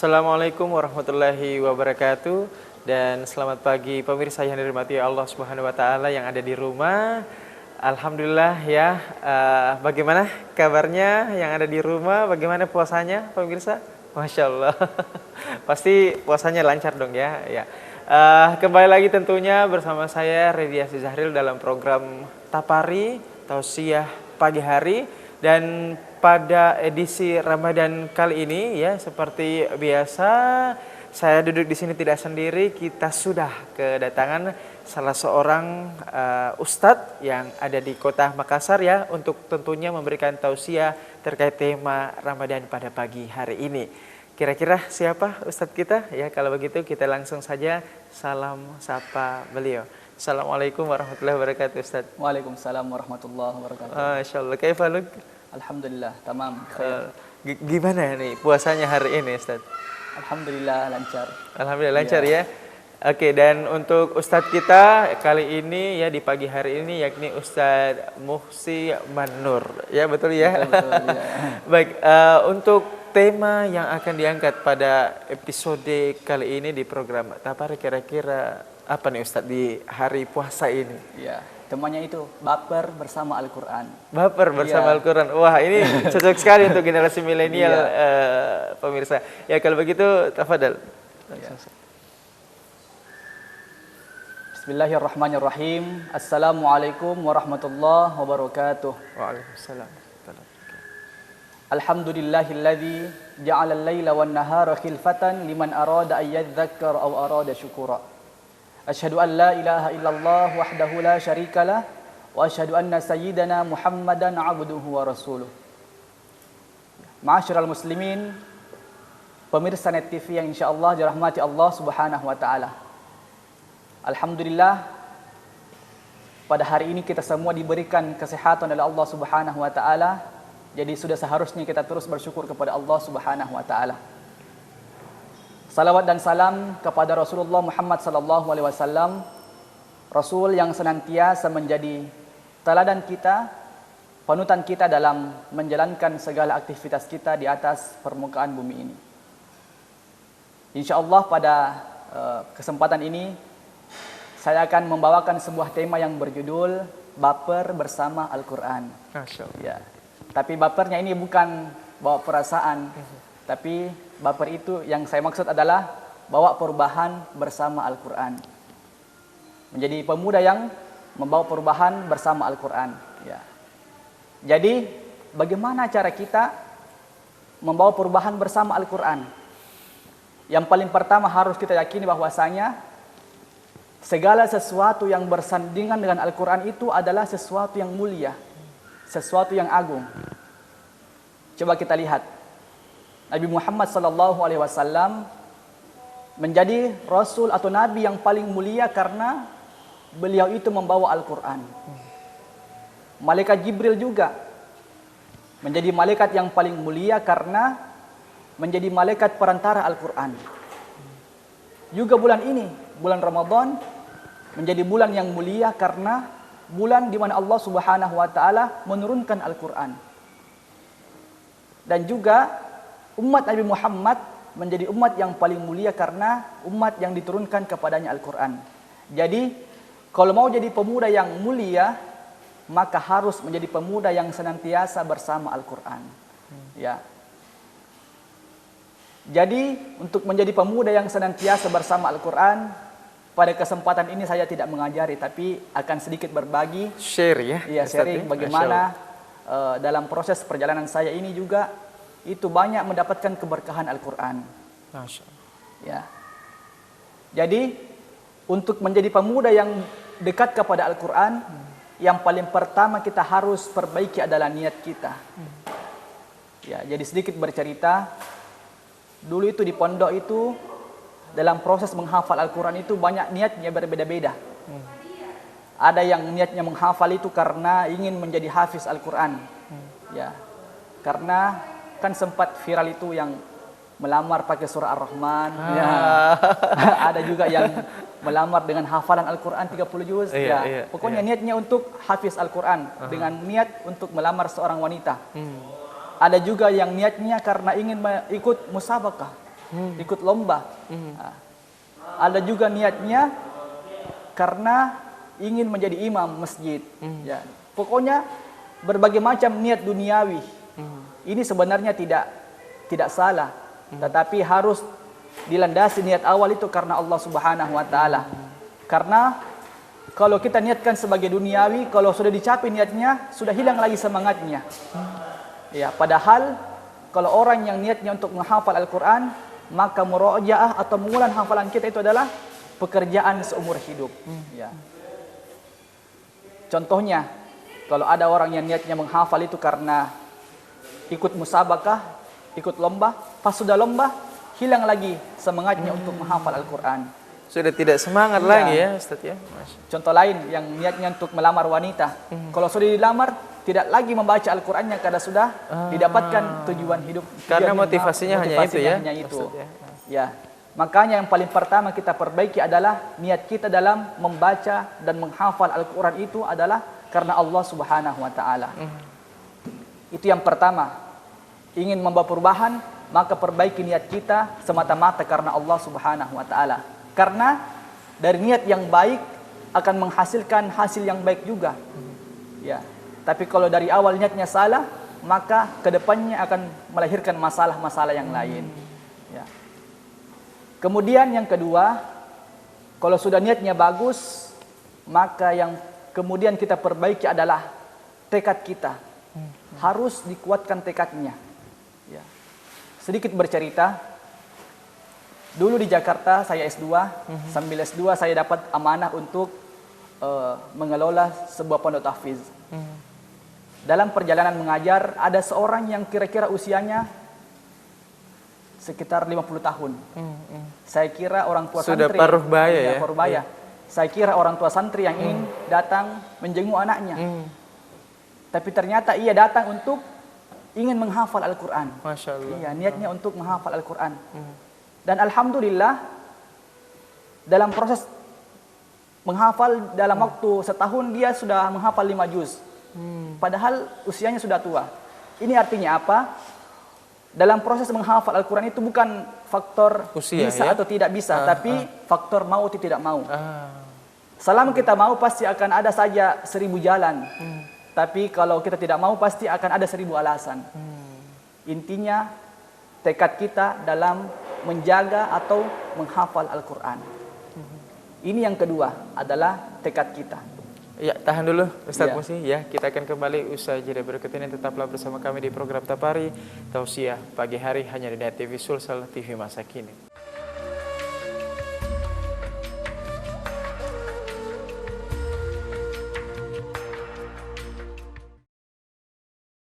Assalamualaikum warahmatullahi wabarakatuh. Dan selamat pagi pemirsa yang dirahmati Allah Subhanahu wa taala yang ada di rumah. Alhamdulillah ya. Bagaimana kabarnya yang ada di rumah? Bagaimana puasanya pemirsa? Masya Allah. Pasti puasanya lancar dong ya. Ya. Kembali lagi tentunya bersama saya Rediasi Zahril dalam program Tapari Tausiah Pagi Hari. Dan pada edisi Ramadan kali ini ya seperti biasa saya duduk di sini tidak sendiri. Kita sudah kedatangan salah seorang ustadz yang ada di kota Makassar ya untuk tentunya memberikan tausiah terkait tema Ramadan pada pagi hari ini. Kira-kira siapa ustadz kita? Ya kalau begitu kita langsung saja salam sapa beliau. Assalamualaikum warahmatullahi wabarakatuh Ustaz. Waalaikumsalam warahmatullahi wabarakatuh. Masya Allah, kaifaluk? Alhamdulillah, tamam. Gimana nih puasanya hari ini Ustaz? Alhamdulillah lancar. Alhamdulillah lancar ya. Oke, dan untuk Ustadz kita kali ini ya di pagi hari ini yakni Ustadz Muhsi Manur. Ya betul ya? Betul, ya. Baik, untuk tema yang akan diangkat pada episode kali ini di program Tapari kira-kira apa nih Ustadz di hari puasa ini? Ya, temanya itu baper bersama Al-Quran. Baper bersama Al-Quran. Wah ini cocok sekali untuk generasi milenial pemirsa. Ya kalau begitu tafadhal. Ya. Bismillahirrahmanirrahim. Assalamualaikum warahmatullahi wabarakatuh. Waalaikumsalam. Alhamdulillahilladzi ja'ala al-laila wan nahara khilfatan liman arada an yadhakkar aw arada syukura. Asyhadu an la ilaha illallah wahdahu la syarikalah wa asyhadu anna sayyidana Muhammadan abduhu wa rasuluh. Ma'asyiral muslimin, pemirsa Net TV yang insyaallah dirahmati Allah Subhanahu wa taala. Alhamdulillah pada hari ini kita semua diberikan kesehatan oleh Allah Subhanahu wa taala. Jadi sudah seharusnya kita terus bersyukur kepada Allah Subhanahu wa taala. Salawat dan salam kepada Rasulullah Muhammad sallallahu alaihi wasallam, Rasul yang senantiasa menjadi teladan kita, panutan kita dalam menjalankan segala aktivitas kita di atas permukaan bumi ini. Insyaallah pada kesempatan ini saya akan membawakan sebuah tema yang berjudul Baper bersama Al-Quran. Ya. Tapi bapernya ini bukan bawa perasaan, tapi baper itu yang saya maksud adalah bawa perubahan bersama Al-Quran. Menjadi pemuda yang membawa perubahan bersama Al-Quran. Ya. Jadi bagaimana cara kita membawa perubahan bersama Al-Quran? Yang paling pertama harus kita yakini bahwasanya segala sesuatu yang bersandingan dengan Al-Quran itu adalah sesuatu yang mulia, sesuatu yang agung. Coba kita lihat. Nabi Muhammad SAW menjadi Rasul atau Nabi yang paling mulia karena beliau itu membawa Al-Quran. Malaikat Jibril juga menjadi malaikat yang paling mulia karena menjadi malaikat perantara Al-Quran. Juga bulan ini, bulan Ramadan, menjadi bulan yang mulia karena bulan di mana Allah Subhanahu wa taala menurunkan Al-Quran. Dan juga umat Nabi Muhammad menjadi umat yang paling mulia karena umat yang diturunkan kepadanya Al-Quran. Jadi kalau mau jadi pemuda yang mulia, maka harus menjadi pemuda yang senantiasa bersama Al-Quran. Ya. Jadi untuk menjadi pemuda yang senantiasa bersama Al-Quran, pada kesempatan ini saya tidak mengajari, tapi akan sedikit berbagi. Share ya? Iya, sharing bagaimana dalam proses perjalanan saya ini juga itu banyak mendapatkan keberkahan Al-Quran. Ya. Jadi untuk menjadi pemuda yang dekat kepada Al-Quran, yang paling pertama kita harus perbaiki adalah niat kita. Ya, jadi sedikit bercerita. Dulu itu di pondok itu dalam proses menghafal Al-Quran itu banyak niatnya berbeda-beda. Ada yang niatnya menghafal itu karena ingin menjadi hafiz Al-Quran. Ya, karena kan sempat viral itu yang melamar pakai surah Ar-Rahman. Ya. Ada juga yang melamar dengan hafalan Al-Quran 30 juz. Pokoknya niatnya untuk hafiz Al-Quran dengan niat untuk melamar seorang wanita. Ada juga yang niatnya karena ingin ikut musabaqah. ikut lomba. Nah, ada juga niatnya karena ingin menjadi imam masjid. Ya, pokoknya berbagai macam niat duniawi. Ini sebenarnya tidak salah, tetapi harus dilandasi niat awal itu karena Allah Subhanahu wa taala. Karena kalau kita niatkan sebagai duniawi, kalau sudah dicapai niatnya, sudah hilang lagi semangatnya. Ya, padahal kalau orang yang niatnya untuk menghafal Al-Qur'an, maka murojaah atau mengulang hafalan kita itu adalah pekerjaan seumur hidup. Ya. Contohnya, kalau ada orang yang niatnya menghafal itu karena ikut musabakah, ikut lomba, pas sudah lomba, hilang lagi semangatnya untuk menghafal Al-Quran. Sudah tidak semangat lagi ya Ustaz ya. Contoh lain yang niatnya untuk melamar wanita. Kalau sudah dilamar, tidak lagi membaca Al-Qurannya karena sudah didapatkan tujuan hidup. Karena motivasinya hanya itu ya. Hanya itu. Ya. Makanya yang paling pertama kita perbaiki adalah niat kita dalam membaca dan menghafal Al-Quran itu adalah karena Allah Subhanahu wa taala. Itu yang pertama. Ingin membawa perubahan, maka perbaiki niat kita semata-mata karena Allah Subhanahu wa taala. Karena dari niat yang baik akan menghasilkan hasil yang baik juga. Ya. Tapi kalau dari awal niatnya salah, maka kedepannya akan melahirkan masalah-masalah yang lain. Ya. Kemudian yang kedua, kalau sudah niatnya bagus, maka yang kemudian kita perbaiki adalah tekad kita. Harus dikuatkan tekadnya. Ya. Sedikit bercerita, dulu di Jakarta saya S2, sambil S2 saya dapat amanah untuk mengelola sebuah pondok tahfiz. Dalam perjalanan mengajar, ada seorang yang kira-kira usianya sekitar 50 tahun. Saya kira orang tua sudah santri. paruh baya ya. Paruh baya. Saya kira orang tua santri yang ingin datang menjenguk anaknya. Tapi ternyata ia datang untuk ingin menghafal Al-Quran. Masya Allah. Iya, niatnya untuk menghafal Al-Quran. Dan alhamdulillah, dalam proses menghafal dalam waktu setahun dia sudah menghafal 5 juz. Padahal usianya sudah tua. Ini artinya apa? Dalam proses menghafal Al-Quran itu bukan faktor usia, bisa ya? atau tidak bisa, tapi faktor mau atau tidak mau. Selama kita mau pasti akan ada saja 1000 jalan. Tapi kalau kita tidak mau pasti akan ada 1000 alasan. Intinya tekad kita dalam menjaga atau menghafal Al-Quran. Ini yang kedua adalah tekad kita. Ya, tahan dulu Ustaz Ya. Musi ya. Kita akan kembali usai jeda berikut ini. Tetaplah bersama kami di program Tapari Tausiah pagi hari hanya di Net TV Sulsel TV masa kini.